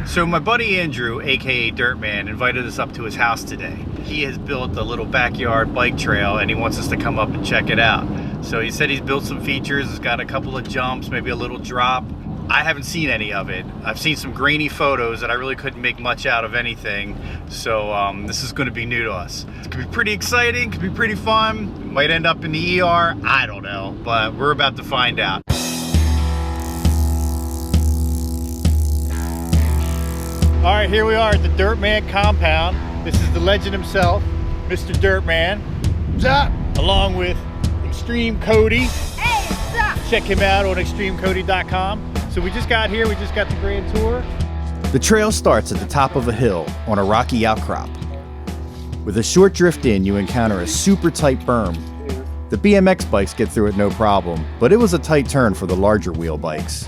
So my buddy Andrew, aka Dirtman, invited us up to his house today. He has built a little backyard bike trail and he wants us to come up and check it out. So he said he's built some features, it's got a couple of jumps, maybe a little drop. I haven't seen any of it. I've seen some grainy photos and I really couldn't make much out of anything. So this is gonna be new to us. It's gonna be pretty exciting, could be pretty fun. Might end up in the ER, I don't know, but we're about to find out. All right, here we are at the Dirtman compound. This is the legend himself, Mr. Dirtman. What's up? Along with Extreme Cody. Hey, what's up? Check him out on extremecody.com. So we just got here, we just got the grand tour. The trail starts at the top of a hill on a rocky outcrop. With a short drift in, you encounter a super tight berm. The BMX bikes get through it no problem, but it was a tight turn for the larger wheel bikes.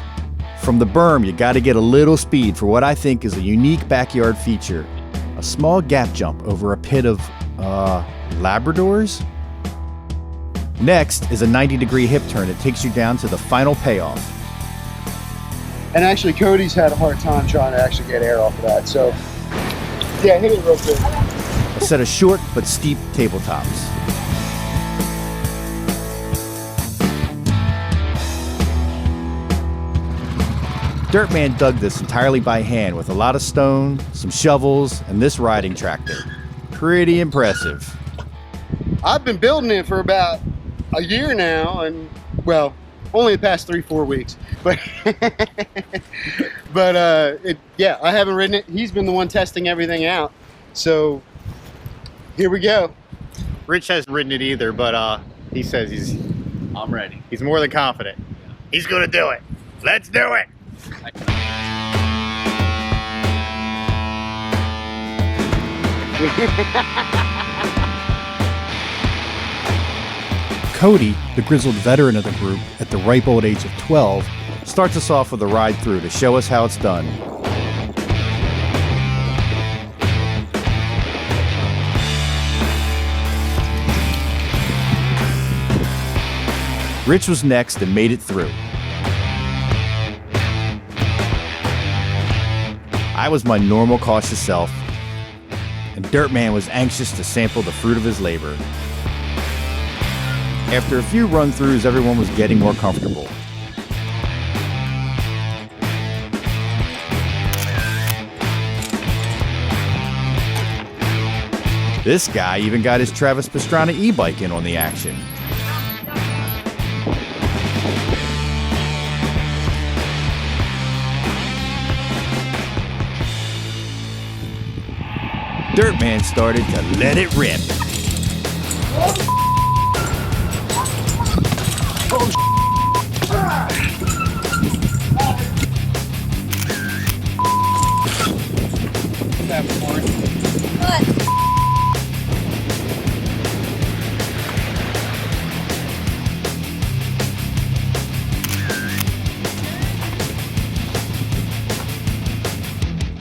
From the berm, you gotta get a little speed for what I think is a unique backyard feature. A small gap jump over a pit of, Labradors? Next is a 90-degree hip turn that takes you down to the final payoff. And actually, Cody's had a hard time trying to actually get air off of that. So, yeah, hit it real quick. A set of short but steep tabletops. Dirtman dug this entirely by hand with a lot of stone, some shovels, and this riding tractor. Pretty impressive. I've been building it for about a year now, and well, only the past 3-4 weeks. But, yeah, I haven't ridden it. He's been the one testing everything out. So here we go. Rich hasn't ridden it either, but he says I'm ready. He's more than confident. Yeah. He's gonna do it. Let's do it. Cody, the grizzled veteran of the group at the ripe old age of 12, starts us off with a ride through to show us how it's done. Rich was next and made it through. I was my normal cautious self, and Dirtman was anxious to sample the fruit of his labor. After a few run-throughs, everyone was getting more comfortable. This guy even got his Travis Pastrana e-bike in on the action. Dirtman started to let it rip.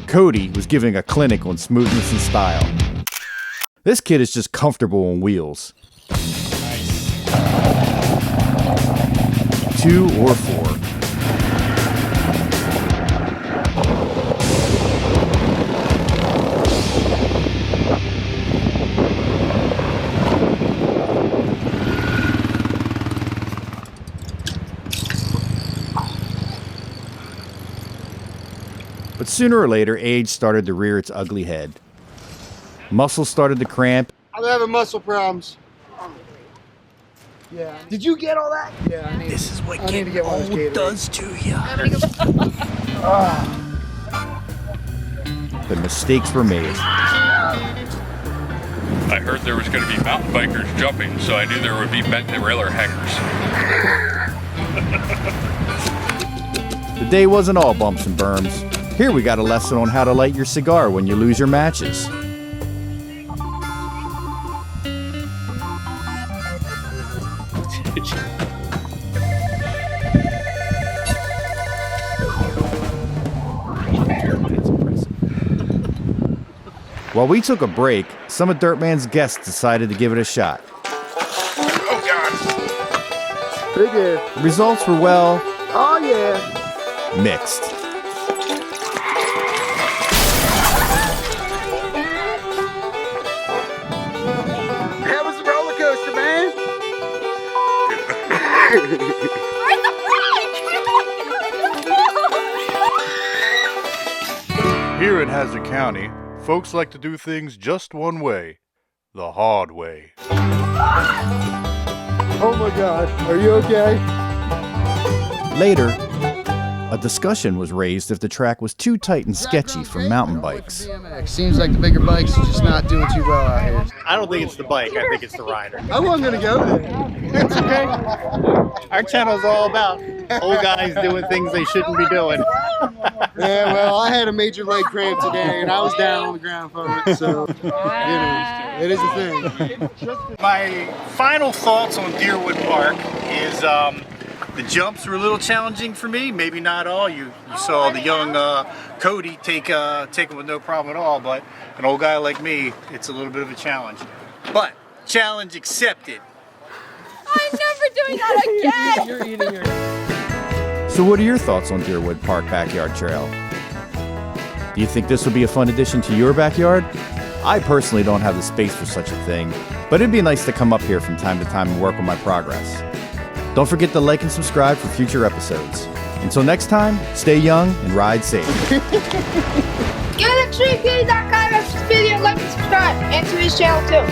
Cody was giving a clinic on smoothness and style. This kid is just comfortable on wheels. Nice. 2 or 4. But sooner or later, age started to rear its ugly head. Muscles started to cramp. I'm having muscle problems. Yeah. Did you get all that? Yeah. This is what getting old does to you. The mistakes were made. I heard there was going to be mountain bikers jumping, so I knew there would be bent derailleur hangers. The day wasn't all bumps and berms. Here we got a lesson on how to light your cigar when you lose your matches. While we took a break, some of Dirtman's guests decided to give it a shot. Oh, God. Pretty good. The results were, well, Oh, yeah. mixed. Where's the brake? Here in Hazard County, folks like to do things just one way, the hard way. Oh my God, are you okay? Later, a discussion was raised if the track was too tight and sketchy for mountain bikes. Seems like the bigger bikes are just not doing too well out here. I don't think it's the bike, I think it's the rider. I wasn't gonna go there. It's okay. Our channel's all about old guys doing things they shouldn't be doing. Yeah, well, I had a major leg cramp today, and I was down on the ground from it, so, it is a thing. My final thoughts on Deerwood Park is the jumps were a little challenging for me. Maybe not all. You saw the young Cody take them with no problem at all, but an old guy like me, it's a little bit of a challenge. But challenge accepted. I'm never doing that again. You're eating your... So what are your thoughts on Deerwood Park Backyard Trail? Do you think this would be a fun addition to your backyard? I personally don't have the space for such a thing, but it'd be nice to come up here from time to time and work on my progress. Don't forget to like and subscribe for future episodes. Until next time, stay young and ride safe. Give it a treat, guys. That guy likes this video, like and subscribe, and to his channel too.